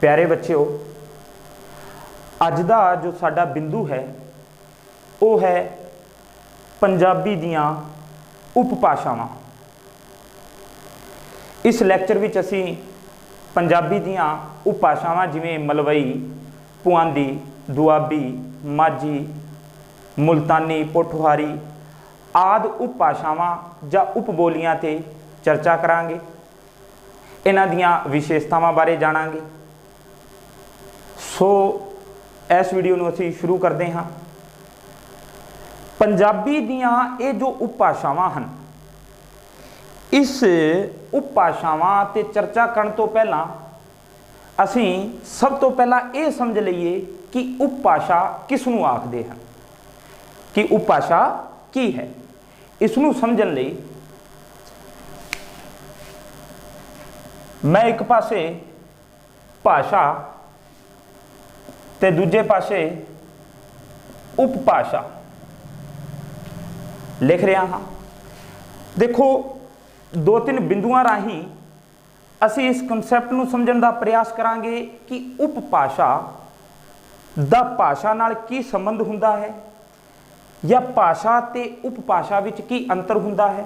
प्यारे बच्चों, अज दा जो साडा बिंदु है वो है पंजाबी दियां उपभाषावां। इस लैक्चर विच असी पंजाबी दियां उपभाषावां जिवें मलवई, पुआंदी, दुआबी, माझी, मुल्तानी, पोठोहारी आदि उपभाषावां जां उपबोलियां ते चर्चा करांगे। इन्हां दियां विशेषतावां बारे जाणांगे। सो इस वीडियो नूं असीं शुरू करते हाँ। पंजाबी दियां ये जो उपभाषावां हन, इस उपभाषावां ते चर्चा करन तो पहलां असीं सब तो पहला ये समझ लईए कि उपभाषा किसनूं आखदे हन, कि उपभाषा की है। इसनूं समझण लई मैं एक पासे भाषा ते दूजे पासे उपभाषा लिख रहा हाँ। देखो, दो तीन बिंदुआं राही असी इस कंसैप्ट नूं समझण दा प्रयास करांगे कि उपभाषा दा भाषा नाल की संबंध हुंदा है या भाषा ते उपभाषा विच की अंतर हुंदा है।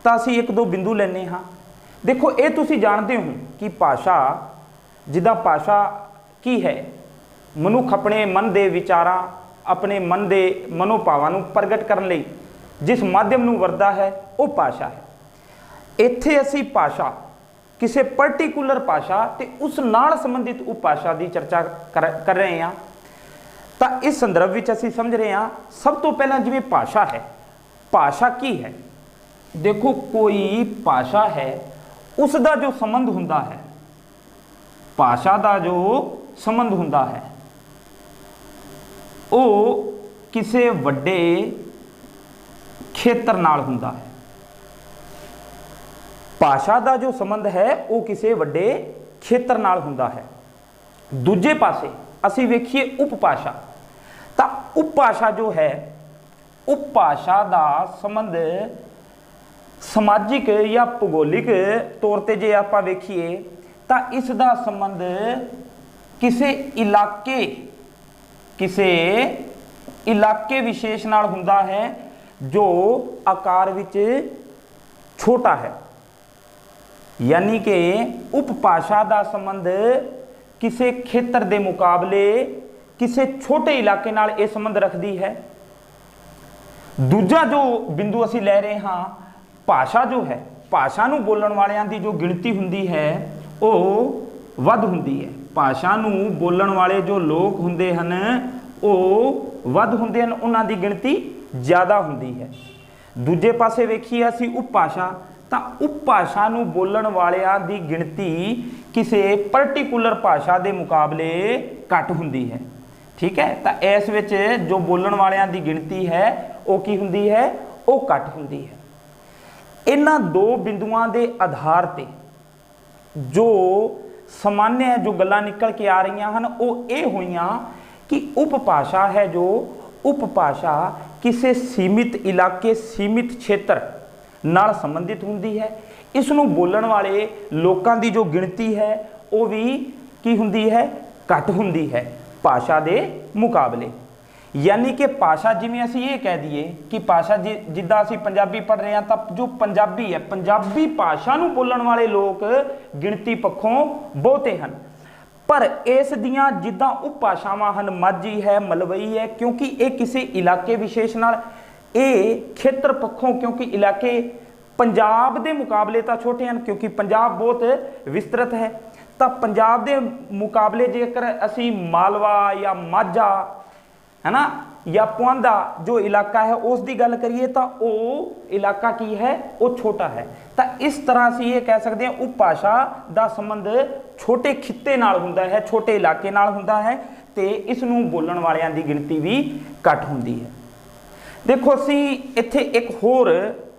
तां असी एक दो बिंदु लैने हाँ। देखो, ये तुसीं जाणदे हो कि भाषा जिद्दां भाषा की है, मनुख अपने मन के विचारां, अपने मन के मनोभावां नूं प्रगट करन लई जिस माध्यम नूं वरतदा है वो भाषा है। इत्थे असीं भाषा किसी पर्टिकुलर भाषा ते उस नाल संबंधित उपभाषा की चर्चा कर रहे हैं। तो इस संदर्भ में असीं समझ रहे हैं, सब तो पहला जिवें भाषा है, भाषा की है। देखो, कोई भाषा है उसका जो संबंध हुंदा है, भाषा का जो संबंध हुंदा है वो किसी वड्डे खेतर नाल हुंदा है। भाषा का जो संबंध है वो किसी वड्डे खेतर नाल हुंदा है। दूजे पासे असीं वेखीए उपभाषा, तो उपभाषा जो है, उपभाषा का संबंध समाजिक या भूगोलिक तौर पर जे आपां वेखीए तो इसका संबंध किसी इलाके विशेष नाल हुंदा है जो आकार विच छोटा है। यानी कि उपभाषा का संबंध किसी खेतर के मुकाबले किसी छोटे इलाके नाल यह संबंध रखती है। दूजा जो बिंदु असीं लै रहे हाँ, भाषा जो है, भाषा नूं बोलण वालियां दी जो गिणती हुंदी है वो वध हुंदी है। भाषा नूं बोलण वाले जो लोग हुंदे हन वो वध हुंदे हन, उन्हां दी गिणती ज़्यादा हुंदी है। दूजे पासे वेखीए असीं उपभाषा, तां उपभाषा नूं बोलण वालियां दी गिणती किसी पर्टिकुलर भाषा के मुकाबले घट हुंदी है। ठीक है, तो इस विच जो बोलण वालियां दी गिणती है वो की हुंदी है, वो घट हुंदी है। इन्हां दो बिंदुआं दे आधार ते जो सामान्य जो गल्लां निकल के आ रही हैं वो ये हुईयां कि उपभाषा है जो उपभाषा किसी सीमित इलाके, सीमित क्षेत्र नाल संबंधित हुंदी है। इसनूं बोलण वाले लोकां दी जो गिणती है वो भी की हुंदी है, घट हुंदी है भाषा दे मुकाबले। यानी कि भाषा जिवें असीं ये कह दईए कि भाषा जिद्दां असीं पंजाबी पढ़ रहे हैं, तो जो पंजाबी है, पंजाबी भाषा नूं बोलण वाले लोग गिणती पक्षों बहुते हन। पर इस दियां जिद्दां उपभाषावां हन, माझी है, मलवई है, क्योंकि ये किसी इलाके विशेष नाल, ये खेत्र पक्षों क्योंकि इलाके पंजाब के मुकाबले तो छोटे हैं, क्योंकि पंजाब बहुत विस्तृत है। तो पंजाब के मुकाबले जेकर असी मालवा या माझा है ना, या पुआंदा जो इलाका है उसकी गल करिए तो वो इलाका की है, वो छोटा है। तो इस तरह से ये कह सकते हैं उपभाषा का संबंध छोटे खित्ते नाल हुंदा है, छोटे इलाके नाल हुंदा है, ते इसनूं बोलण वालियां दी गिणती भी घट हुंदी है। देखो, असी इत्थे एक होर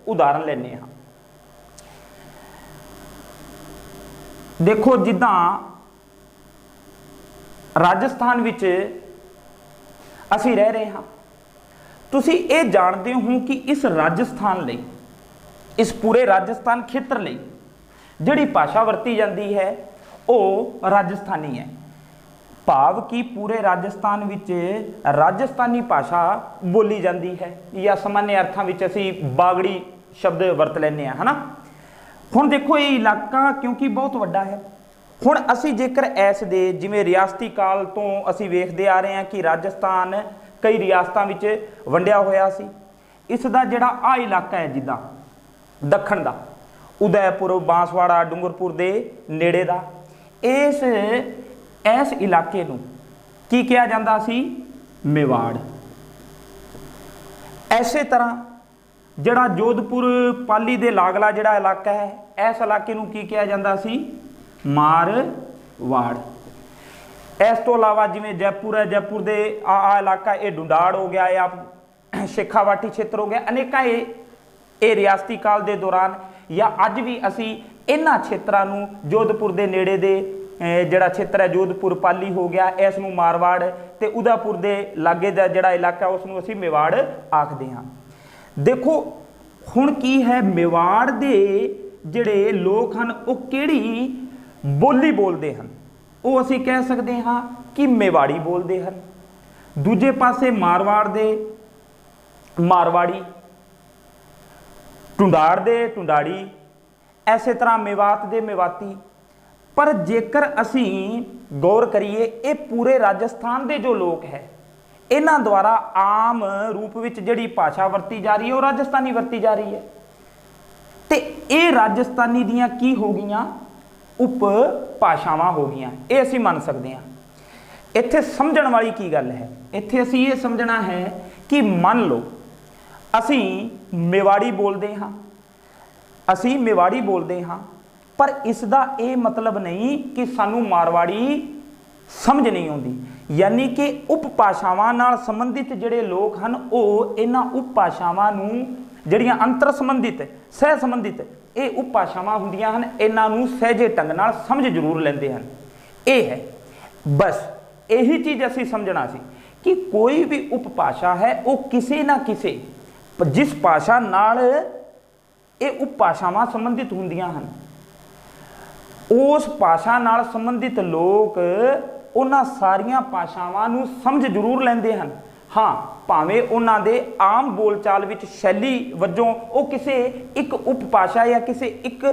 उदाहरण लैने हाँ। देखो, जिद्दां राजस्थान विच असी रह रहे हाँ, तुसी ये जानते हो कि इस राजस्थान लई, इस पूरे राजस्थान खेत्र लई जिहड़ी भाषा वरती जाती है ਉਹ ਰਾਜਸਥਾਨੀ ਹੈ। ਭਾਵ ਕਿ ਪੂਰੇ ਰਾਜਸਥਾਨ ਵਿੱਚ ਰਾਜਸਥਾਨੀ ਭਾਸ਼ਾ ਬੋਲੀ ਜਾਂਦੀ ਹੈ, ਜਾਂ ਸਾਮਾन्य ਅਰਥਾਂ ਵਿੱਚ ਅਸੀਂ ਬਾਗੜੀ ਸ਼ਬਦ ਵਰਤ ਲੈਂਦੇ ਹਾਂ, ਹੈ ਨਾ। ਹੁਣ ਦੇਖੋ ਇਹ ਇਲਾਕਾ ਕਿਉਂਕਿ ਬਹੁਤ ਵੱਡਾ ਹੈ। ਹੁਣ ਅਸੀਂ ਜੇਕਰ ਇਸ ਦੇ ਜਿਵੇਂ ਰਿਆਸਤੀ ਕਾਲ ਤੋਂ ਅਸੀਂ ਵੇਖਦੇ ਆ ਰਹੇ ਹਾਂ ਕਿ ਰਾਜਸਥਾਨ ਕਈ ਰਿਆਸਤਾਂ ਵਿੱਚ ਵੰਡਿਆ ਹੋਇਆ ਸੀ। ਇਸ ਦਾ ਜਿਹੜਾ ਆ ਇਲਾਕਾ ਹੈ ਜਿੱਦਾਂ ਦੱਖਣ ਦਾ, ਉਦੈਪੁਰ, ਬਾਂਸਵਾੜਾ, ਡੂੰਗਰਪੁਰ ਦੇ ਨੇੜੇ ਦਾ, ਇਸ ਇਲਾਕੇ ਨੂੰ ਕੀ ਕਿਹਾ ਜਾਂਦਾ ਸੀ? ਮੇਵਾੜ। ਐਸੇ ਤਰ੍ਹਾਂ ਜਿਹੜਾ ਜੋਧਪੁਰ ਪਾਲੀ ਦੇ ਲਾਗਲਾ ਜਿਹੜਾ ਇਲਾਕਾ ਹੈ, ਇਸ ਇਲਾਕੇ ਨੂੰ ਕੀ ਕਿਹਾ ਜਾਂਦਾ ਸੀ? ਮਾਰਵਾੜ। ਇਸ ਤੋਂ ਇਲਾਵਾ ਜਿਵੇਂ ਜੈਪੁਰ ਹੈ, ਜੈਪੁਰ ਦੇ ਆ ਇਲਾਕਾ ਇਹ ਡੁੰਡਾੜ ਹੋ ਗਿਆ, ਜਾਂ ਸ਼ੇਖਾਵਾਟੀ ਖੇਤਰ ਹੋ ਗਿਆ। ਅਨੇਕਾਂ ਇਹ ਰਿਆਸਤੀ ਕਾਲ ਦੇ ਦੌਰਾਨ ਜਾਂ ਅੱਜ ਵੀ ਅਸੀਂ ਇਹਨਾਂ ਖੇਤਰਾਂ ਨੂੰ ਜੋਧਪੁਰ ਦੇ ਨੇੜੇ ਦੇ ਜਿਹੜਾ ਖੇਤਰ ਹੈ ਜੋਧਪੁਰ ਪਾਲੀ ਹੋ ਗਿਆ, ਇਸ ਨੂੰ ਮਾਰਵਾੜ, ਤੇ ਉਦੈਪੁਰ ਦੇ ਲਾਗੇ ਦਾ ਜਿਹੜਾ ਇਲਾਕਾ ਉਸ ਨੂੰ ਅਸੀਂ ਮੇਵਾੜ ਆਖਦੇ ਹਾਂ। ਦੇਖੋ ਹੁਣ ਕੀ ਹੈ, ਮੇਵਾੜ ਦੇ ਜਿਹੜੇ ਲੋਕ ਹਨ ਉਹ ਕਿਹੜੀ ਬੋਲੀ ਬੋਲਦੇ ਹਨ? ਉਹ ਅਸੀਂ ਕਹਿ ਸਕਦੇ ਹਾਂ ਕਿ ਮੇਵਾੜੀ ਬੋਲਦੇ ਹਨ। ਦੂਜੇ ਪਾਸੇ ਮਾਰਵਾੜ ਦੇ ਮਾਰਵਾੜੀ, ਟੁੰਡਾੜ ਦੇ ਟੁੰਡਾੜੀ, ਐਸੇ ਤਰ੍ਹਾਂ ਮੇਵਾਤ ਦੇ ਮੇਵਾਤੀ। ਪਰ ਜੇਕਰ ਅਸੀਂ ਗੌਰ ਕਰੀਏ, ਇਹ ਪੂਰੇ ਰਾਜਸਥਾਨ ਦੇ ਜੋ ਲੋਕ ਹੈ ਇਹਨਾਂ ਦੁਆਰਾ ਆਮ ਰੂਪ ਵਿੱਚ ਜਿਹੜੀ ਭਾਸ਼ਾ ਵਰਤੀ ਜਾ ਰਹੀ ਹੈ ਉਹ ਰਾਜਸਥਾਨੀ ਵਰਤੀ ਜਾ ਰਹੀ ਹੈ। ਤੇ ਇਹ ਰਾਜਸਥਾਨੀ ਦੀਆਂ ਕੀ ਹੋ ਗਈਆਂ? ਉਪ ਭਾਸ਼ਾਵਾਂ ਹੋ ਗਈਆਂ, ਇਹ ਅਸੀਂ ਮੰਨ ਸਕਦੇ ਹਾਂ। ਇੱਥੇ ਸਮਝਣ ਵਾਲੀ ਕੀ ਗੱਲ ਹੈ? ਇੱਥੇ ਅਸੀਂ ਇਹ ਸਮਝਣਾ ਹੈ ਕਿ ਮੰਨ ਲਓ ਅਸੀਂ ਮੇਵਾੜੀ ਬੋਲਦੇ ਹਾਂ, ਅਸੀਂ ਮੇਵਾੜੀ ਬੋਲਦੇ ਹਾਂ, ਪਰ ਇਸ ਦਾ ਇਹ ਮਤਲਬ ਨਹੀਂ ਕਿ ਸਾਨੂੰ ਮਾਰਵਾੜੀ ਸਮਝ ਨਹੀਂ ਆਉਂਦੀ। ਯਾਨੀ ਕਿ ਉਪ ਭਾਸ਼ਾਵਾਂ ਨਾਲ ਸੰਬੰਧਿਤ ਜਿਹੜੇ ਲੋਕ ਹਨ ਉਹ ਇਹਨਾਂ ਉਪ ਭਾਸ਼ਾਵਾਂ ਨੂੰ ਜਿਹੜੀਆਂ ਅੰਤਰ ਸੰਬੰਧਿਤ, ਸਹਿ ਸੰਬੰਧਿਤ ਇਹ ਉਪ ਭਾਸ਼ਾਵਾਂ ਹੁੰਦੀਆਂ ਹਨ, ਇਹਨਾਂ ਨੂੰ ਸਹਿਜੇ ਢੰਗ ਨਾਲ ਸਮਝ ਜ਼ਰੂਰ ਲੈਂਦੇ ਹਨ। ਇਹ ਹੈ ਬਸ ਇਹੀ ਚੀਜ਼ ਅਸੀਂ ਸਮਝਣਾ ਸੀ ਕਿ ਕੋਈ ਵੀ ਉਪ ਭਾਸ਼ਾ ਹੈ ਉਹ ਕਿਸੇ ਨਾ ਕਿਸੇ ਜਿਸ ਭਾਸ਼ਾ ਨਾਲ ਇਹ ਉਪ ਭਾਸ਼ਾਵਾਂ ਸੰਬੰਧਿਤ ਹੁੰਦੀਆਂ ਹਨ, ਉਸ ਭਾਸ਼ਾ ਨਾਲ ਸੰਬੰਧਿਤ ਲੋਕ ਉਹਨਾਂ ਸਾਰੀਆਂ ਭਾਸ਼ਾਵਾਂ ਨੂੰ ਸਮਝ ਜ਼ਰੂਰ ਲੈਂਦੇ ਹਨ। ਹਾਂ, ਭਾਵੇਂ ਉਹਨਾਂ ਦੇ ਆਮ ਬੋਲਚਾਲ ਵਿੱਚ ਸ਼ੈਲੀ ਵਜੋਂ ਉਹ ਕਿਸੇ ਇੱਕ ਉਪ ਭਾਸ਼ਾ ਜਾਂ ਕਿਸੇ ਇੱਕ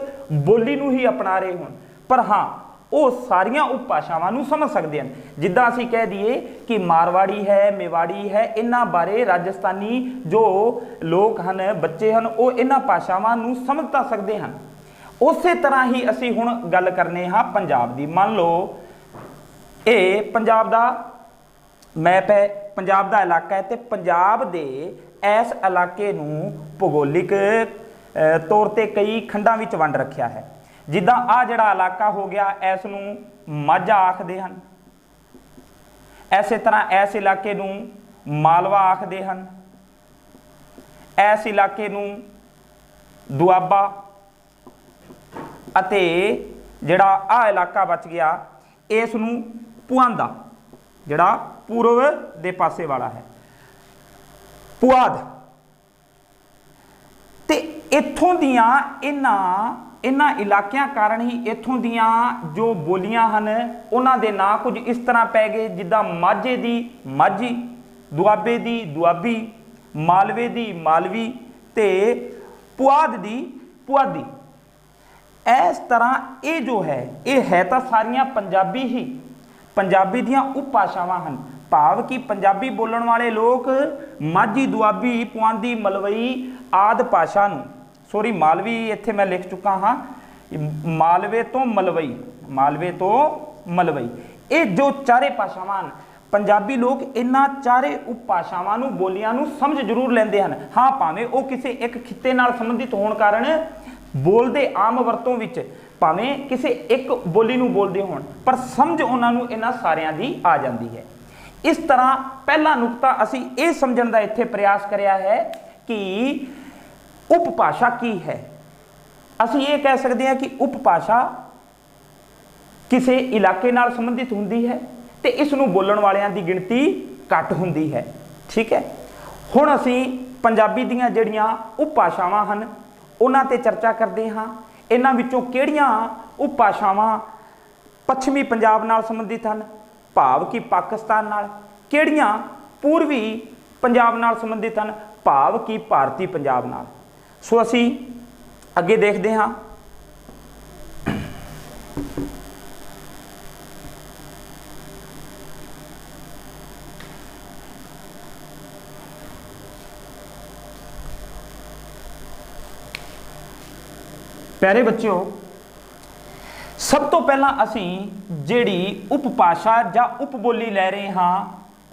ਬੋਲੀ ਨੂੰ ਹੀ ਅਪਣਾ ਰਹੇ ਹੋਣ, ਪਰ ਹਾਂ ਉਹ ਸਾਰੀਆਂ ਉਪ ਭਾਸ਼ਾਵਾਂ ਨੂੰ ਸਮਝ ਸਕਦੇ ਹਨ। ਜਿੱਦਾਂ ਅਸੀਂ ਕਹਿ ਦਈਏ ਕਿ ਮਾਰਵਾੜੀ ਹੈ, ਮੇਵਾੜੀ ਹੈ, ਇਹਨਾਂ ਬਾਰੇ ਰਾਜਸਥਾਨੀ ਜੋ ਲੋਕ ਹਨ, ਬੱਚੇ ਹਨ, ਉਹ ਇਹਨਾਂ ਭਾਸ਼ਾਵਾਂ ਨੂੰ ਸਮਝ ਤਾਂ ਸਕਦੇ ਹਨ। ਉਸੇ ਤਰ੍ਹਾਂ ਹੀ ਅਸੀਂ ਹੁਣ ਗੱਲ ਕਰਨੇ ਹਾਂ ਪੰਜਾਬ ਦੀ। ਮੰਨ ਲਓ ਇਹ ਪੰਜਾਬ ਦਾ ਮੈਪ ਹੈ, ਪੰਜਾਬ ਦਾ ਇਲਾਕਾ ਹੈ, ਤੇ ਪੰਜਾਬ ਦੇ ਇਸ ਇਲਾਕੇ ਨੂੰ ਭੂਗੋਲਿਕ ਤੌਰ ਤੇ ਕਈ ਖੰਡਾਂ ਵਿੱਚ ਵੰਡ ਰੱਖਿਆ ਹੈ। ਜਿੱਦਾਂ ਆਹ ਜਿਹੜਾ ਇਲਾਕਾ ਹੋ ਗਿਆ, ਇਸ ਨੂੰ ਮਾਝਾ ਆਖਦੇ ਹਨ। ਐਸੇ ਤਰ੍ਹਾਂ ਇਸ ਇਲਾਕੇ ਨੂੰ ਮਾਲਵਾ ਆਖਦੇ ਹਨ। ਇਸ ਇਲਾਕੇ ਨੂੰ ਦੁਆਬਾ, ਅਤੇ ਜਿਹੜਾ ਆਹ ਇਲਾਕਾ ਬਚ ਗਿਆ ਇਸ ਨੂੰ ਪੁਆਂਦਾ, ਜਿਹੜਾ ਪੂਰਬ ਦੇ ਪਾਸੇ ਵਾਲਾ ਹੈ, ਪੁਆਧ। ਤੇ ਇੱਥੋਂ ਦੀਆਂ ਇਹਨਾਂ ਇਲਾਕਿਆਂ ਕਾਰਨ ਹੀ ਇੱਥੋਂ ਦੀਆਂ ਜੋ ਬੋਲੀਆਂ ਹਨ ਉਹਨਾਂ ਦੇ ਨਾਂ ਕੁਝ ਇਸ ਤਰ੍ਹਾਂ ਪੈ ਗਏ, ਜਿੱਦਾਂ ਮਾਝੇ ਦੀ ਮਾਝੀ, ਦੁਆਬੇ ਦੀ ਦੁਆਬੀ, ਮਾਲਵੇ ਦੀ ਮਾਲਵੀ, ਤੇ ਪੁਆਧ ਦੀ ਪੁਆਧੀ। ਇਸ ਤਰ੍ਹਾਂ ਇਹ ਜੋ ਹੈ ਇਹ ਹੈ ਤਾਂ ਸਾਰੀਆਂ ਪੰਜਾਬੀ ਹੀ, ਪੰਜਾਬੀ ਦੀਆਂ ਉਪ ਭਾਸ਼ਾਵਾਂ ਹਨ। ਭਾਵ ਕਿ ਪੰਜਾਬੀ ਬੋਲਣ ਵਾਲੇ ਲੋਕ ਮਾਝੀ, ਦੁਆਬੀ, ਪੁਆਧੀ, ਮਲਵਈ ਆਦਿ ਭਾਸ਼ਾ ਨੂੰ, ਸੋਰੀ ਮਾਲਵੀ ਇੱਥੇ ਮੈਂ ਲਿਖ ਚੁੱਕਾ ਹਾਂ, ਮਾਲਵੇ ਤੋਂ ਮਲਵਈ, ਮਾਲਵੇ ਤੋਂ ਮਲਵਈ, ਇਹ ਜੋ ਚਾਰੇ ਭਾਸ਼ਾਵਾਂ ਹਨ, ਪੰਜਾਬੀ ਲੋਕ ਇਹਨਾਂ ਚਾਰੇ ਉਪ ਭਾਸ਼ਾਵਾਂ ਨੂੰ, ਬੋਲੀਆਂ ਨੂੰ ਸਮਝ ਜ਼ਰੂਰ ਲੈਂਦੇ ਹਨ। ਹਾਂ, ਭਾਵੇਂ ਉਹ ਕਿਸੇ ਇੱਕ ਖਿੱਤੇ ਨਾਲ ਸੰਬੰਧਿਤ ਹੋਣ ਕਾਰਨ ਬੋਲਦੇ ਆਮ ਵਰਤੋਂ ਵਿੱਚ ਭਾਵੇਂ ਕਿਸੇ ਇੱਕ ਬੋਲੀ ਨੂੰ ਬੋਲਦੇ ਹੋਣ, ਪਰ ਸਮਝ ਉਹਨਾਂ ਨੂੰ ਇਹਨਾਂ ਸਾਰਿਆਂ ਦੀ ਆ ਜਾਂਦੀ ਹੈ। ਇਸ ਤਰ੍ਹਾਂ ਪਹਿਲਾ ਨੁਕਤਾ ਅਸੀਂ ਇਹ ਸਮਝਣ ਦਾ ਇੱਥੇ ਪ੍ਰਯਾਸ ਕਰਿਆ ਹੈ ਕਿ ਉਪ ਭਾਸ਼ਾ ਕੀ ਹੈ। ਅਸੀਂ ਇਹ ਕਹਿ ਸਕਦੇ ਹਾਂ ਕਿ ਉਪ ਭਾਸ਼ਾ ਕਿਸੇ ਇਲਾਕੇ ਨਾਲ ਸੰਬੰਧਿਤ ਹੁੰਦੀ ਹੈ ਤੇ ਇਸ ਨੂੰ ਬੋਲਣ ਵਾਲਿਆਂ ਦੀ ਗਿਣਤੀ ਘੱਟ ਹੁੰਦੀ ਹੈ। ਠੀਕ ਹੈ, ਹੁਣ ਅਸੀਂ ਪੰਜਾਬੀ ਦੀਆਂ ਜਿਹੜੀਆਂ ਉਪ ਭਾਸ਼ਾਵਾਂ ਹਨ ਉਹਨਾਂ ਤੇ ਚਰਚਾ ਕਰਦੇ ਹਾਂ। ਇਹਨਾਂ ਵਿੱਚੋਂ ਕਿਹੜੀਆਂ ਉਪ ਭਾਸ਼ਾਵਾਂ ਪੱਛਮੀ ਪੰਜਾਬ ਨਾਲ ਸੰਬੰਧਿਤ ਹਨ, ਭਾਵ ਕਿ ਪਾਕਿਸਤਾਨ ਨਾਲ। ਕਿਹੜੀਆਂ? ਪੂਰਬੀ ਪੰਜਾਬ ਨਾਲ ਸੰਬੰਧਿਤ ਹਨ, ਭਾਵ ਕਿ ਭਾਰਤੀ ਪੰਜਾਬ ਨਾਲ। ਸੋ ਅਸੀਂ ਅੱਗੇ ਦੇਖਦੇ ਹਾਂ। प्यारे बच्चों, सब तो पहला असी जिहड़ी उपभाषा या उपबोली लै रहे हाँ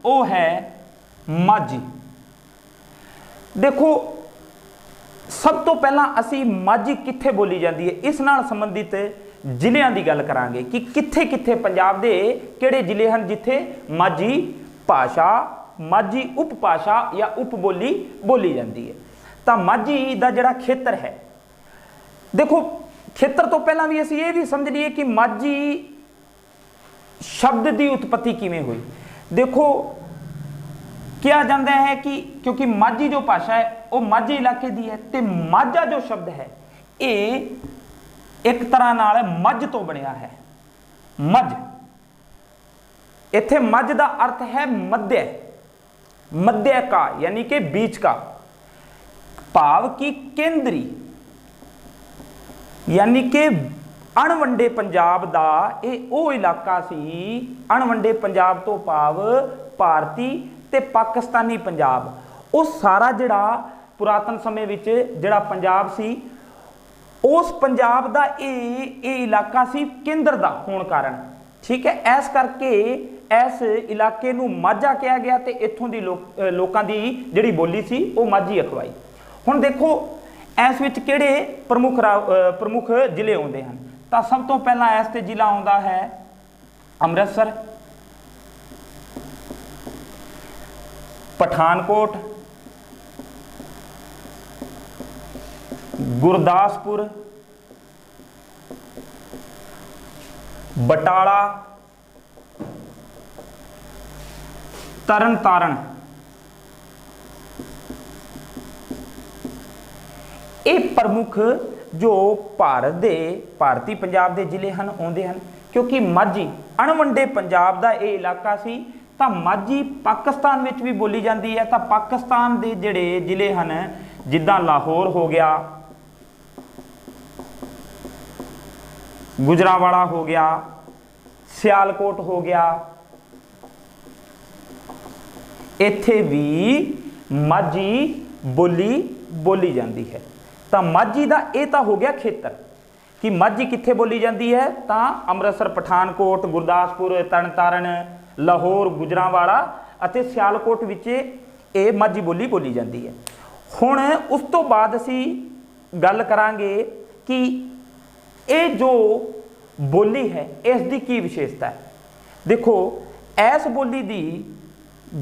वो है माझी। देखो, सब तो पहला असी माझी कित्थे बोली जाती है, इस नाल संबंधित ਜ਼ਿਲ੍ਹਿਆਂ ਦੀ ਗੱਲ करांगे कि कित्थे कित्थे पंजाब दे किहड़े ਜ਼ਿਲ੍ਹੇ ਹਨ जिथे माझी भाषा, माझी उपभाषा या उपबोली बोली जाती है। तो माझी दा जिहड़ा खेतर है, देखो खेतर तो पहला भी असी ये भी समझ लीए कि माझी शब्द की उत्पत्ति किवें हुई। देखो किया जाता है कि क्योंकि माझी जो भाषा है वो माझी इलाके की है, तो माझा जो शब्द है ये एक तरह नाल मझ तो बनिया है। मझ, इत्थे मझ का अर्थ है मध्य, मध्य का यानी कि बीच का, भाव की केंद्री, यानी कि अणवंडे पंजाब दा ये वो इलाका सी। अणवंडे पंजाब तो भाव भारती ते पाकिस्तानी पंजाब, वो सारा जिहड़ा पुरातन समय विच जिहड़ा पंजाब सी, उस पंजाब दा ये इलाका सी केंद्र दा होण कारण। ठीक है, ऐस करके इस इलाके नूं माझा कहा गया ते इत्थों दी लोकां दी जिहड़ी बोली सी वो माझी अखवाई। हुण देखो इस विच किहड़े प्रमुख जिले आउंदे हन, तां सब तो पहला इस ते जिला आउंदा है अमृतसर, पठानकोट, गुरदासपुर, बटाला, तरन तारण। ये प्रमुख जो भारत दे भारती पंजाब दे जिले हैं आउंदे हैं, क्योंकि माझी अणवंडे पंजाब दा ये इलाका सी, तां माझी पाकिस्तान विच भी बोली जाती है। तां पाकिस्तान दे जिहड़े जिले हैं जिद्दां लाहौर हो गया, गुजरांवाला हो गया, सियालकोट हो गया, इत्थे भी माझी बोली जाती है। तो माझी का यह तो हो गया खेतर कि माझी कित्थे बोली जाती है, तो अमृतसर, पठानकोट, गुरदासपुर, तरन तारण, लाहौर, गुजरांवाला अते सियालकोट विच ये माझी बोली जाती है। हुण उस तो बाद असी गल करांगे कि ये जो बोली है इसकी की विशेषता है। देखो इस बोली की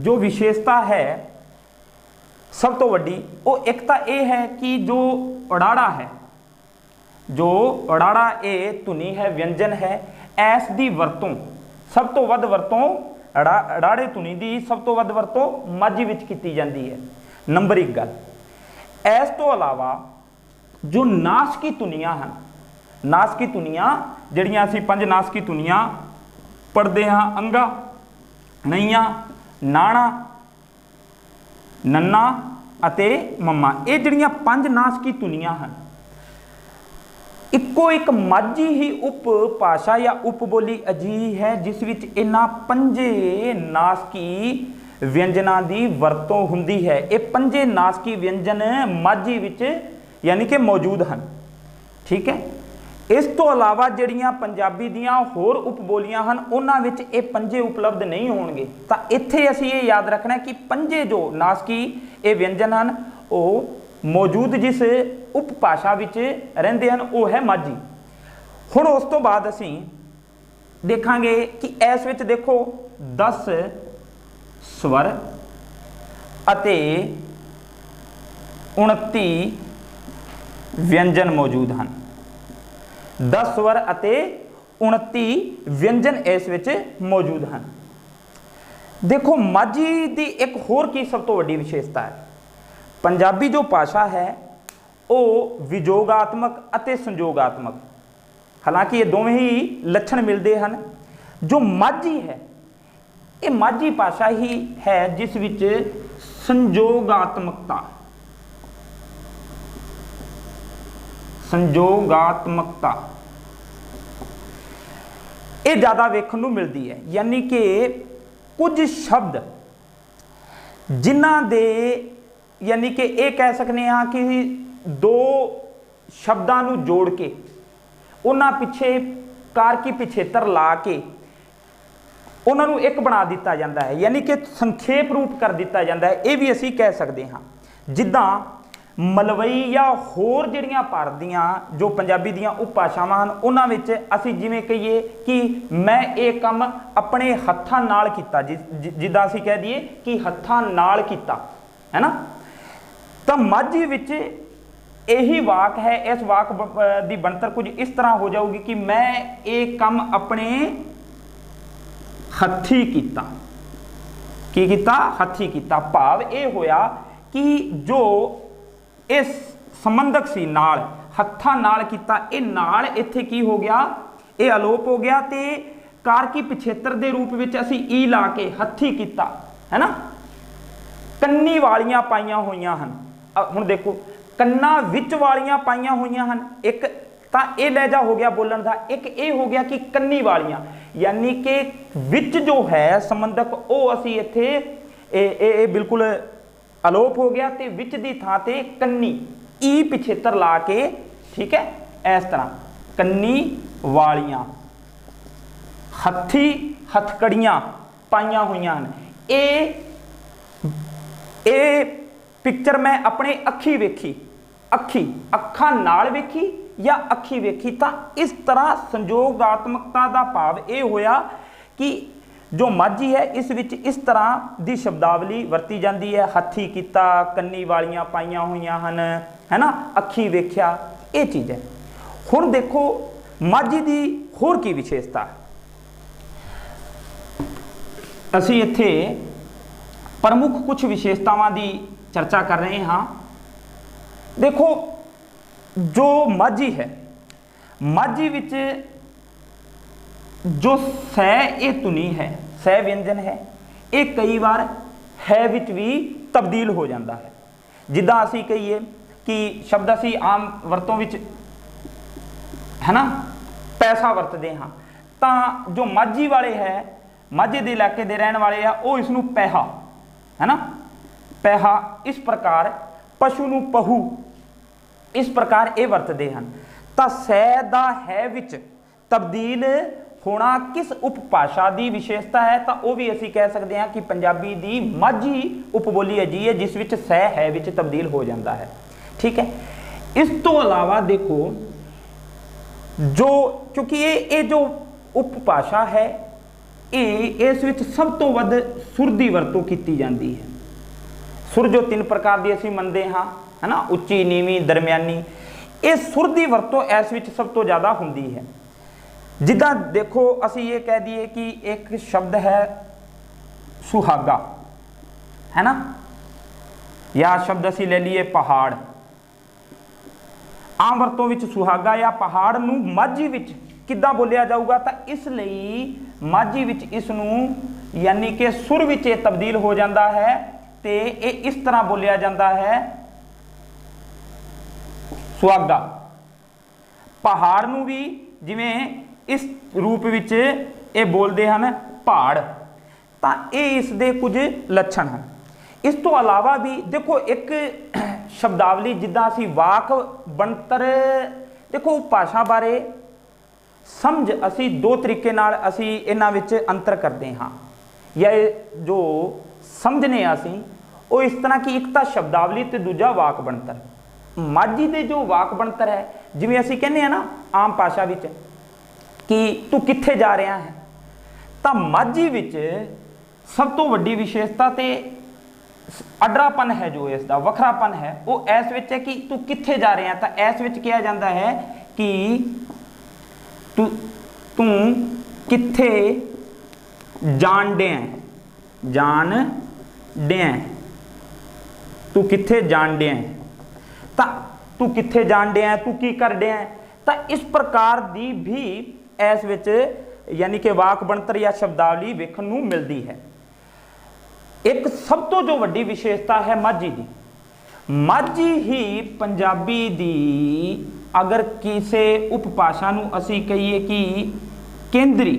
जो विशेषता है सब तो वड्डी, वो एक तो ये है कि जो अड़ाड़ा है, जो अड़ाड़ा ये धुनी है, व्यंजन है, इस दी वरतों सब तो वध वरतों अड़ाड़े धुनी की सब तो वध वरतों माझी विच कीती जाती है। नंबर एक गल, इस तो अलावा जो नासकी धुनियां हैं, नासकी धुनियां जिहड़ियां असीं पंज नासकी धुनियां पढ़ते हाँ, अंगा, नईया, नाणा, नन्ना अते मम्मा, ये जिहड़ियां पंज नासकी धुनियां हैं, इक्को एक माझी ही उप भाषा या उपबोली अजी है जिस विच इन्हां पंजे नासकी व्यंजना की वरतों हुंदी है। ये पंजे नासकी व्यंजन माझी विच यानी कि मौजूद हैं। ठीक है, इस तो अलावा जिहड़ियां पंजाबी दियां होर उपबोलियां हैं उन्हां विच ये पंजे उपलब्ध नहीं होणगे। तां इत्थे असीं ये याद रखना कि पंजे जो नासकी ये व्यंजन हैं वो मौजूद जिस उपभाषा विच रहिंदे हैं वो है माझी। हुण उस तो बाद असीं देखांगे कि इस विच देखो 10 स्वर अते 29 व्यंजन मौजूद हैं। 10 स्वर अते 29 व्यंजन इस विच मौजूद हैं। देखो माझी की एक होर की सब तो वड्डी विशेषता है, पंजाबी जो भाषा है वो विजोगात्मक अते संजोगात्मक, हालांकि ये दोवें ही लक्षण मिलते हैं। जो माझी है ये माझी भाषा ही है जिस विच संजोगात्मकता ये ज़्यादा वेखण नूं मिलती है। यानी कि कुछ शब्द जिन्हां दे यानी कि ये कह सकते हाँ कि दो शब्दां नूं जोड़ के उन्हां पिछे कारकी पिछेतर ला के उन्होंने एक बना दिता जाता है, यानी कि संखेप रूप कर दिता जाता है। ये भी असी कह सकते हाँ जिद्दां मलवई या होर जिहड़ियां भारत दीयां जो पंजाबी दीयां उपभाषावां हन उन्हां विच असी जिवें कहिए कि मैं ये काम अपने हत्थां नाल कीता, जिद्दां असी कह दईए कि हत्थां नाल कीता है ना। तो माझी विच यही वाक है। इस वाक की बनतर कुछ इस तरह हो जाऊगी कि मैं ये काम अपने हथी कीता। की कीता? हथी कीता। भाव ये होया कि जो इस संबंधक सी नाल हत्थां नाल कीता, ये नाल इत्थे की हो गया, ये अलोप हो गया ते कारकी पिछेतर दे रूप विच असी ई ला के हथी कीता है ना। कन्नी वालियां पाईयां होईयां हन। हुण देखो कन्ना विच वालियां पाईयां होईयां हन, एक तां ये लहजा हो गया बोलन का, एक ये हो गया कि कन्नी वालियां, यानी कि विच जो है संबंधक वो असी इत्थे बिल्कुल अलोप हो गया ते विच दी थां ते कन्नी ई पिछेतर ला के, ठीक है, इस तरह कन्नी वालियां हथी हथकड़ियां पाईयां होईयां हन। ये पिक्चर मैं अपने अखी वेखी, अखी अखां नाल वेखी या अखी वेखी। तो इस तरह संजोगात्मकता का भाव ये होया कि जो माझी है इस विच इस तरह की शब्दावली वरती जाती है। हथी कीता, कन्नी वालियां पाईयां होईयां हन है ना, अखी वेख्या, ये चीज़ है। हुण देखो माझी की होर की विशेषता, असी इत्थे प्रमुख कुछ विशेषतावां की चर्चा कर रहे हाँ। देखो जो माझी है, माझी विच जो सै ये धुनी है, सै व्यंजन है, ये कई बार है विच भी तब्दील हो जाता है। जिद्दां असी कहिए कि शब्द असी आम वरतों विच है ना पैसा वरतते हाँ, तो जो माझी वाले है, माझे के इलाके के रहने वाले आ, वो इसनूं पैहा है ना, पैहा इस प्रकार, पशु नूं पहू इस प्रकार ये वरतते हैं। तो सै दा है विच तब्दील होना किस उपभाषा की विशेषता है, तो वह भी असी कह सकते हैं कि पंजाबी की माझी उपबोली है जी है जिस विच सै है विच तब्दील हो जाता है। ठीक है, इस तो अलावा देखो जो क्योंकि ये जो उपभाषा है ये इस विच सब तो वध सुर की वरतों की जाती है। सुर जो 3 प्रकार की असी मनते हाँ है ना, उच्ची, नीवी, दरम्यानी, ये सुर की वरतों इस विच सब तो ज़्यादा होंदी है। जिद्दां देखो असी ये कह दिए कि एक शब्द है सुहागा है ना, या शब्द असी ले लिए पहाड़। आम वरतों विच सुहागा या पहाड़ नूं माझी विच किद्दां बोलिया जाऊगा, तो इसलिए माझी विच इसनूं यानी कि सुर विच तब्दील हो जाता है, तो ये इस तरह बोलिया जाता है सुहागा। पहाड़ नूं भी जिवें इस रूप विच ये बोलते हैं पहाड़, तो ये इसके कुछ लक्षण हैं। इस तो अलावा भी देखो एक शब्दावली जिद्दां असी वाक बनतर, देखो भाषा बारे समझ असी 2 तरीके नाल असी इन्हां विच अंतर करते हाँ, या जो समझने असी वो इस तरह की एक तो शब्दावली तो दूजा वाक बनतर। माझी दे जो वाक बनतर है, जिवें असी कहने हैं ना आम भाषा विच कि तू कित्थे जा रहा है, तो माझी विच सब तो वड्डी विशेषता ते अडरापन है, जो इसका वखरापन है वो इस विच है कि तू कित्थे जा रहा है। तो इस विच कहा जाता है कि तू कित्थे जान डे, जान डे, तू कित्थे जान डे, तो तू कित्थे जान डे, तू की कर डे, ਤਾਂ ਇਸ ਪ੍ਰਕਾਰ ਦੀ ਵੀ ਇਸ ਵਿੱਚ यानी कि वाक बनतर या शब्दावली वेखण नूं मिलती है। एक सब तो जो वड्डी विशेषता है माझी दी, माझी ही पंजाबी दी अगर किसी उपभाषा नूं असीं कहीए कि केंद्री,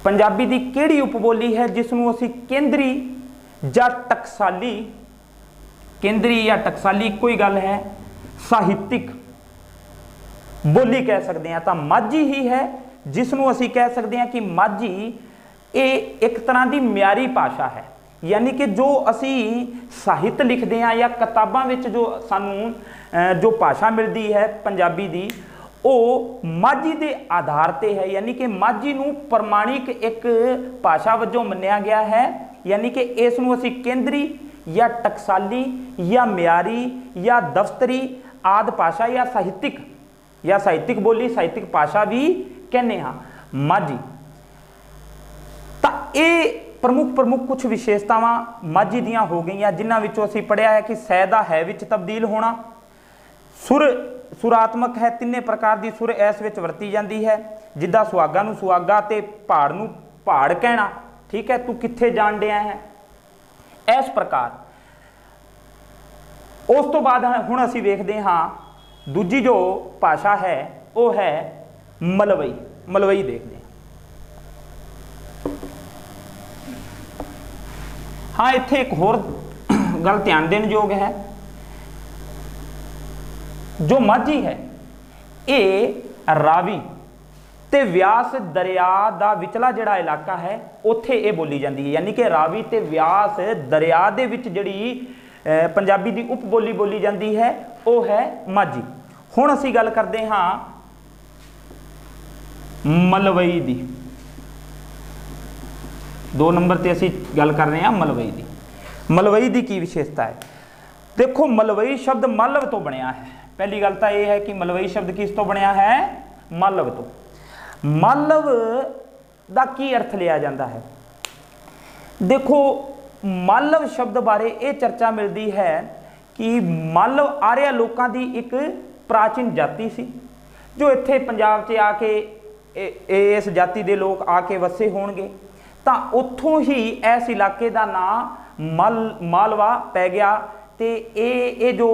पंजाबी दी किहड़ी उपबोली है जिसनूं असीं केंद्री जां टकसाली, केंद्री या टकसाली कोई गल है, साहित्यिक बोली कह सकते हैं, तो माझी ही है जिसनों असी कह सकते हैं कि माझी ये एक तरह की म्यारी भाषा है। यानी कि जो असी साहित्य लिखते हैं या किताबां विच जो सानू जो भाषा मिलती है पंजाबी दी, वो माझी के आधार पर है। यानी कि माझी नूं प्रमाणिक एक भाषा वजों मन्निया गया है। यानी कि इसनूं असी केंद्री या टकसाली या म्यारी या दफ्तरी आदि भाषा या साहित्यिक बोली, साहित्यिक भाषा भी कहने हाँ माझी। तो ये प्रमुख कुछ विशेषतावां माझी दियां हो गई, जिन्हां विचों असीं पढ़िया है कि सै दा है विच तब्दील होना, सुरात्मक है, तिन्ने प्रकार की सुर इस विच वरती जाती है, जिद्दां सुहागा नूं सुहागा ते पहाड़ नूं पहाड़ कहना, ठीक है, तू कित्थे जाण डिया है, इस प्रकार। उस तो बाद हुण असीं वेखदे हाँ दूजी जो भाषा है वो है मलवई। मलवई देखते हैं। हाँ, इत्थे एक होर गल ध्यान देने योग है, जो माझी है ये रावी ते व्यास दरिया दा विचला जिहड़ा इलाका है उत्थे ये बोली जाती है। यानी कि रावी ते व्यास दरिया दे विच जिहड़ी पंजाबी दी उपबोली बोली जाती है वो है माझी। हुण असी गल करते हाँ मलवई दी, 2 नंबर ते असी गल कर रहे हैं मलवई दी। मलवई दी की विशेषता है? देखो, मलवई शब्द मालव तो बनया है। पहली गल तो यह है कि मलवई शब्द किस तो बनया है? मालव तो। मालव दा की अर्थ लिया जाता है? देखो, मालव शब्द बारे ये चर्चा मिलती है कि मालव आर्या लोगों की एक प्राचीन जाति सी, जो इत्थे पंजाब च आके इस जाति के लोग आके वसे होणगे, तां उत्थों ही इस इलाके का नाम मालवा पै गया ते ये जो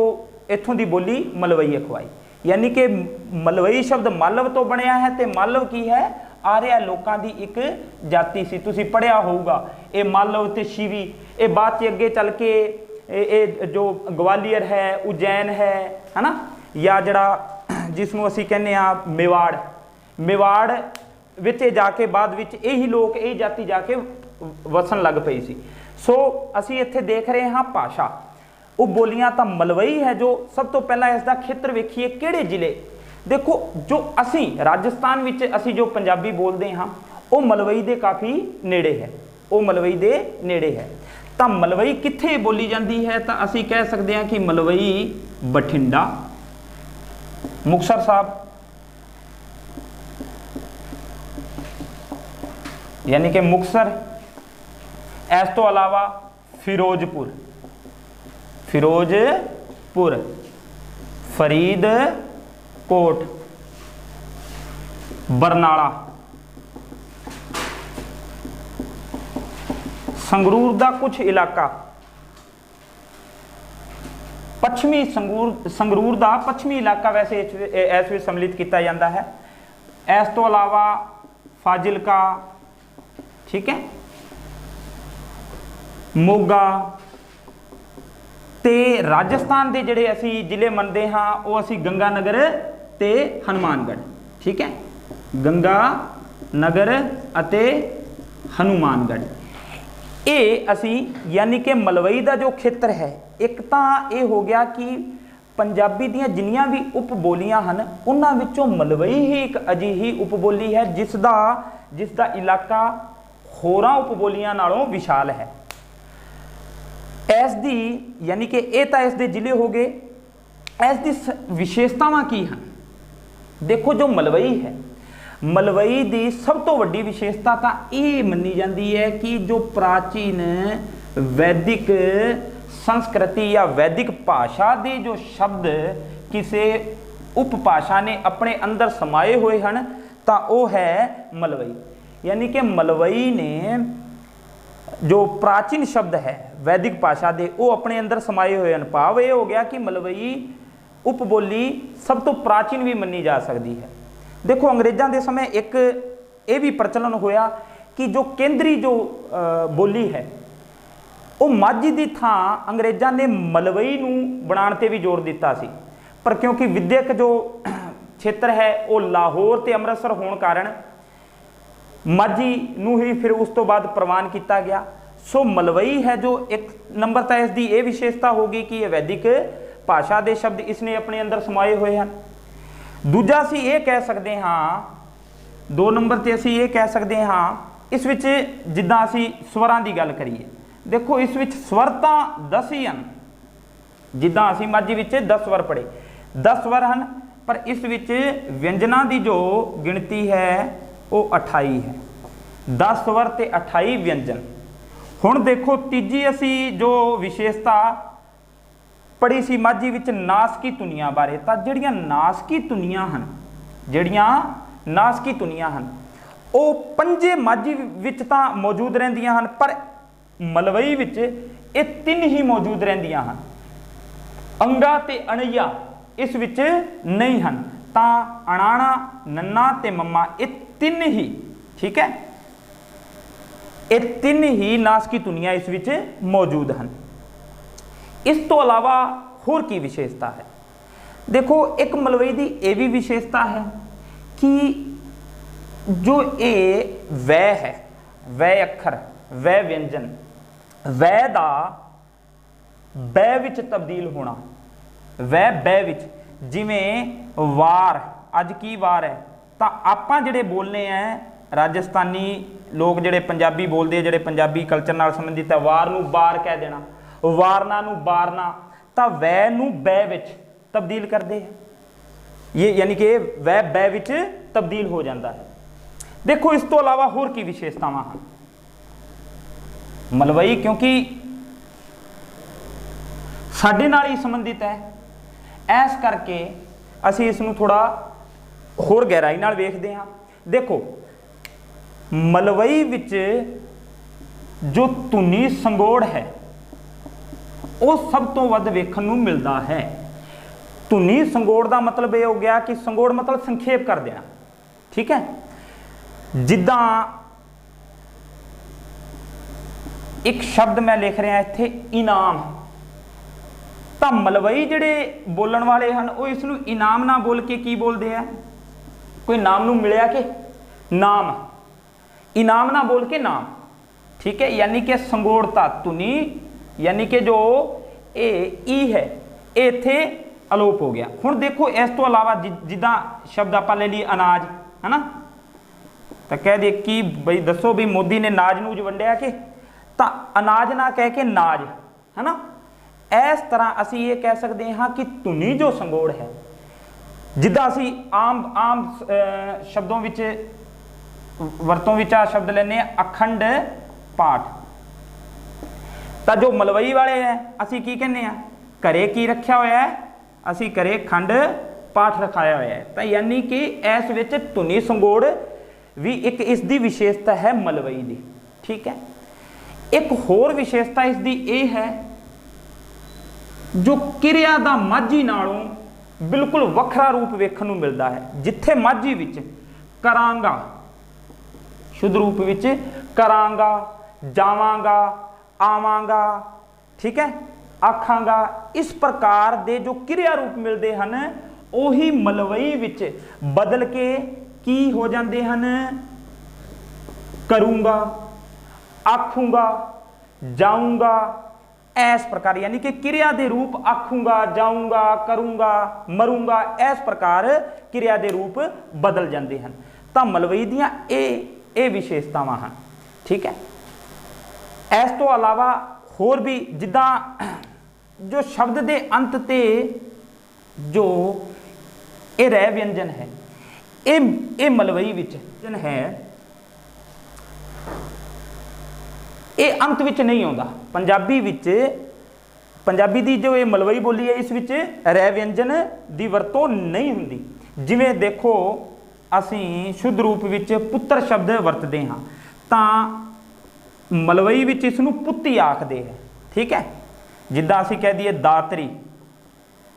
इत्थों की बोली मलवई अखवाई। यानी कि मलवई शब्द मालव तो बनया है, तो मालव की है? आर्या लोगों की एक जाति सी। तुसी पढ़िया होगा ये मालव ते शिवी, ये बाद च अगे चल के ये जो ग्वालियर है, उज्जैन है ना, या जड़ा जिसनों असी कहने मेवाड़, मेवाड़ विच जाके बाद विच यही लोग यही जाति जाके वसन लग पई सी। सो असी इत्थे देख रहे हाँ भाषा उपबोलियां तो मलवई है। जो सब तो पहला इसका खेत्र वेखिए किहड़े जिले, देखो जो असी राजस्थान विच असी जो पंजाबी बोलते हाँ वो मलवई दे काफ़ी नेड़े है, वो मलवई दे नेड़े है। तो मलवई कित्थे बोली जाती है? तो असी कह सकते हैं कि मलवई बठिंडा, मुक्तसर साहब, यानी कि मुक्तसर, इस तो अलावा फिरोजपुर, फरीदकोट, बरनाला, संगरूर का कुछ इलाका, पश्चिमी संगरूर का पश्चिमी इलाका वैसे इस विच सम्मिलित किया जाता है। इस तो अलावा फाजिलका, ठीक है, मोगा ते राजस्थान के जिहड़े असी जिले मनते हाँ वो असी गंगानगर ते हनुमानगढ़, ठीक है, गंगानगर अते हनुमानगढ़, ये असी यानी कि मलवई का जो खेत्र है, एक तो ये हो गया कि पंजाबी दियां जिन्नियां भी उपबोलियां हैं उन्हां विचों मलवई ही एक अजिही उपबोली है जिसका इलाका होरां उपबोलियां नालों विशाल है। इस दी यानी कि ये तो इस दे जिले हो गए। इस दी विशेषतावां की हैं? देखो, जो मलवई है, मलवई दी सब तो वड्डी विशेषता तो ये मनी जाती है कि जो प्राचीन वैदिक संस्कृति या वैदिक भाषा के जो शब्द किसी उपभाषा ने अपने अंदर समाए हुए हैं तो वह है मलवई। यानी कि मलवई ने जो प्राचीन शब्द है वैदिक भाषा के वो अपने अंदर समाए हुए हैं। भाव ये हो गया कि मलवई उपबोली सब तो प्राचीन भी मनी जा सकती है। देखो अंग्रेज़ों के समय एक ये भी प्रचलन होया कि जो केंद्री जो बोली है वो माझी की थां अंग्रेज़ों ने मलवई नूं बनाने ते भी जोर दिता सी, पर क्योंकि विद्यक जो क्षेत्र है वो लाहौर ते अमृतसर होने कारण माझी नूं ही फिर उस तो बाद प्रवान किया गया। सो मलवई है जो एक नंबर तो इसकी ये विशेषता होगी कि यह वैदिक भाषा के शब्द इसने अपने अंदर समाए हुए हैं। दूजा असी ये कह सकते हाँ, 2 नंबर ते असी ये कह सकते हाँ, इस विच जिद्दां असी स्वरां की गल करिए, देखो इस विच स्वर तो 10 ही हैं, जिद्दां असी माझी विच 10 स्वर पढ़े 10 स्वर हैं, पर इस विच व्यंजना की जो गिणती है वो 28 है। 10 स्वर ते 28 व्यंजन। हुण देखो तीजी असी जो विशेषता पढ़ी सी माझी विच नासकी धुनियां बारे, तो जिहड़ियां नासकी धुनियां हैं, जिहड़ियां नासकी धुनियां हैं वो पंजे माझी विच तां मौजूद रहिंदियां हैं, पर मलवई विच ये 3 ही मौजूद रहिंदियां हैं। अंगा ते अणैया इस विच नहीं हैं, तां अणाणा नन्ना ते मम्मा ये 3 ही, ठीक है, ये 3 ही नासकी धुनियां इस विच मौजूद हैं। इस तो अलावा होर की विशेषता है, देखो एक मलवई की यह भी विशेषता है कि जो ये वै है, वै अखर, वै व्यंजन, वै दा बै विच तब्दील होना, वै बै विच, जिमें वार, अज की वार है, तो आपां जिहड़े बोलने हैं राजस्थानी लोग जिहड़े पंजाबी बोलते, जिहड़े पंजाबी कल्चर नाल संबंधित है, वार नूं बार कह देना, वारना नूं बारना, तो वै नूं बै विच तब्दील करते हैं, ये यानी कि वै बै विच तब्दील हो जाता है। देखो इस तो अलावा होर की विशेषतावां हैं मलवई, क्योंकि साडे नाल ही संबंधित है, इस करके असीं इस नूं थोड़ा होर गहराई नाल वेखदे हां। देखो मलवई विच जो धुनी संगोड़ है वो सब तो वध वेखण नूं मिलदा है। धुनी संगोड़ का मतलब ये हो गया कि संगोड़ मतलब संखेप कर देना, ठीक है, जिद्दां एक शब्द मैं लिख रहा इत्थे इनाम, तो मलवई जिहड़े बोलण वाले हैं वो इसनूं इनाम ना बोल के की बोलते हैं, कोई नाम नूं मिलिया कि नाम, इनाम ना बोल के नाम, ठीक है, यानी कि संगोड़ता धुनी, यानी कि जो ई है ये इत्थे अलोप हो गया। हुण देखो इस तो अलावा जिद्दां शब्द आपां ले लईए अनाज, है ना, तो कह दे कि बई दसो भी मोदी ने नाज नूज वंडिया कि, तो अनाज ना कह के नाज, है ना, इस तरह असी ये कह सकते हाँ कि धुनी जो संगोड़ है, जिद्दां असी आम आम शब्दों विच वरतों विच आ शब्द लेने अखंड पाठ, तो जो मलवई वाले है असी की कहने आ, घरे की रखा होया है, असी घरे खंड पाठ रखाया होया है, तो यानी कि इस विच धुनी संगोड़ भी एक इसकी विशेषता है मलवई की, ठीक है। एक होर विशेषता इसकी ये है जो किरिया का माझी नालों बिल्कुल वखरा रूप वेखण नूं मिलता है, जिथे माझी विच करांगा, शुद्ध रूप विच करांगा, जावांगा, आवांगा, ठीक है, आखांगा, इस प्रकार दे जो क्रिया रूप मिलते हैं उही मलवई विच बदल के की हो जाते हैं, करूँगा, आखूँगा, जाऊँगा, इस प्रकार, यानी कि क्रिया दे रूप आखूँगा, जाऊँगा, करूँगा, मरूँगा, इस प्रकार क्रिया दे रूप बदल जाते हैं। तो मलवई दियां ये विशेषतावां हैं, ठीक है। इस तो अलावा होर भी जिद्दां जो शब्द के अंत ते जो ये रै व्यंजन है, ये मलवई विच है, ये अंत विच नहीं आउंदा। पंजाबी विच ਪੰਜਾਬੀ ਦੀ ਜੋ ਇਹ ਮਲਵਈ ਬੋਲੀ ਹੈ ਇਸ ਵਿੱਚ ਰਹਿ ਵਿਅੰਜਨ ਦੀ ਵਰਤੋਂ ਨਹੀਂ ਹੁੰਦੀ। ਜਿਵੇਂ ਦੇਖੋ ਅਸੀਂ ਸ਼ੁੱਧ ਰੂਪ ਵਿੱਚ ਪੁੱਤਰ ਸ਼ਬਦ ਵਰਤਦੇ ਹਾਂ ਤਾਂ ਮਲਵਈ ਵਿੱਚ ਇਸ ਨੂੰ ਪੁੱਤੀ ਆਖਦੇ ਹੈ। ਠੀਕ ਹੈ, ਜਿੱਦਾਂ ਅਸੀਂ ਕਹਿ ਦਈਏ ਦਾਤਰੀ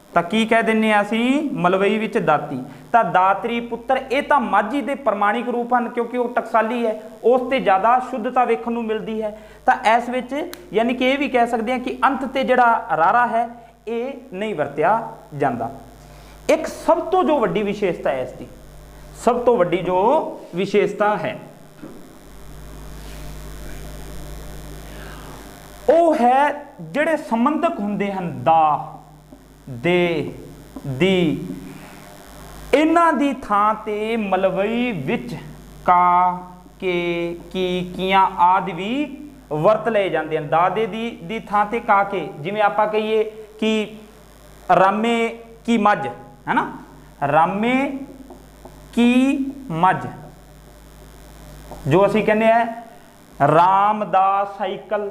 ਤਾਂ ਕੀ ਕਹਿ ਦਿੰਦੇ ਹਾਂ ਅਸੀਂ ਮਲਵਈ ਵਿੱਚ ਦਾਤੀ। ਤਾਂ ਦਾਤਰੀ ਪੁੱਤਰ ਇਹ ਤਾਂ ਮਾਝੀ ਦੇ ਪ੍ਰਮਾਣਿਕ ਰੂਪ ਹਨ ਕਿਉਂਕਿ ਉਹ ਟਕਸਾਲੀ ਹੈ, ਉਸ ਤੇ ਜ਼ਿਆਦਾ ਸ਼ੁੱਧਤਾ ਵੇਖਣ ਨੂੰ ਮਿਲਦੀ ਹੈ। ਤਾਂ ਇਸ ਵਿੱਚ ਯਾਨੀ ਕਿ ਇਹ ਵੀ ਕਹਿ ਸਕਦੇ ਹਾਂ ਕਿ ਅੰਤ ਤੇ ਜਿਹੜਾ ਰਾਰਾ ਹੈ ਇਹ ਨਹੀਂ ਵਰਤਿਆ ਜਾਂਦਾ। ਇੱਕ ਸਭ ਤੋਂ ਜੋ ਵੱਡੀ ਵਿਸ਼ੇਸ਼ਤਾ ਹੈ ਇਸ ਦੀ, ਸਭ ਤੋਂ ਵੱਡੀ ਜੋ ਵਿਸ਼ੇਸ਼ਤਾ ਹੈ ਉਹ ਹੈ ਜਿਹੜੇ ਸੰਬੰਧਕ ਹੁੰਦੇ ਹਨ ਦਾ, ਦੇ, ਦੀ, ਇਹਨਾਂ ਦੀ ਥਾਂ ਤੇ ਮਲਵਈ ਵਿੱਚ ਕਾ, ਕੇ, ਕੀ, ਕੀਆਂ ਆਦਿ ਵੀ ਵਰਤ ਲਏ ਜਾਂਦੇ ਹਨ। ਦਾ ਦੇ ਦੀ ਥਾਂ ਤੇ ਕਾ ਕੇ, ਜਿਵੇਂ ਆਪਾਂ ਕਹੀਏ ਕਿ ਰਾਮੇ ਕੀ ਮੱਝ ਹੈ ਨਾ, ਰਾਮੇ ਕੀ ਮੱਝ, ਜੋ ਅਸੀਂ ਕਹਿੰਦੇ ਆ ਰਾਮ ਦਾ ਸਾਈਕਲ,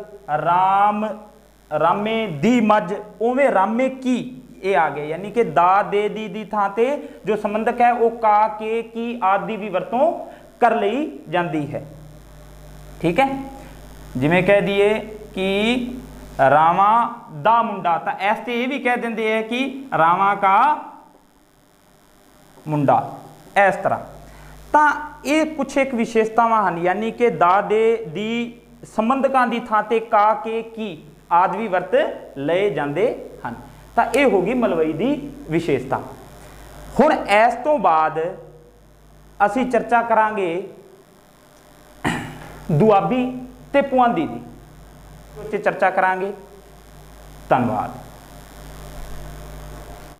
ਰਾਮੇ ਦੀ ਮੱਝ, ਉਵੇਂ ਰਾਮੇ ਕੀ ਇਹ ਆ ਗਏ। ਯਾਨੀ ਕਿ ਦਾ ਦੇ ਦੀ ਥਾਂ ਤੇ ਜੋ ਸੰਬੰਧਕ ਹੈ ਉਹ ਕਾ, ਕੇ, ਕੀ ਆਦਿ ਵੀ ਵਰਤੋਂ ਕਰ ਲਈ ਜਾਂਦੀ ਹੈ। ਠੀਕ ਹੈ, ਜਿਵੇਂ ਕਹਿ ਦਈਏ ਕਿ ਰਾਵਾਂ ਦਾ ਮੁੰਡਾ ਤਾਂ ਇਸ ਤੇ ਇਹ ਵੀ ਕਹਿ ਦਿੰਦੇ ਹੈ ਕਿ ਰਾਵਾਂ ਕਾ ਮੁੰਡਾ, ਇਸ ਤਰ੍ਹਾਂ। ਤਾਂ ਇਹ ਕੁਛ ਇੱਕ ਵਿਸ਼ੇਸ਼ਤਾਵਾਂ ਹਨ, ਯਾਨੀ ਕਿ ਦਾ ਦੇ ਦੀ ਸੰਬੰਧਕਾਂ ਦੀ ਥਾਂ ਤੇ ਕਾ, ਕੇ, ਕੀ ਆਦਿ ਵੀ ਵਰਤ ਲਏ ਜਾਂਦੇ ਹਨ। ਤਾਂ ਇਹ ਹੋ ਗਈ ਮਲਵਈ ਦੀ ਵਿਸ਼ੇਸ਼ਤਾ। ਹੁਣ ਇਸ ਤੋਂ ਬਾਅਦ ਅਸੀਂ ਚਰਚਾ ਕਰਾਂਗੇ ਦੁਆਬੀ ਤੇ ਪੁਆਂਦੀ ਦੀ, ਉੱਤੇ ਚਰਚਾ ਕਰਾਂਗੇ। ਧੰਨਵਾਦ।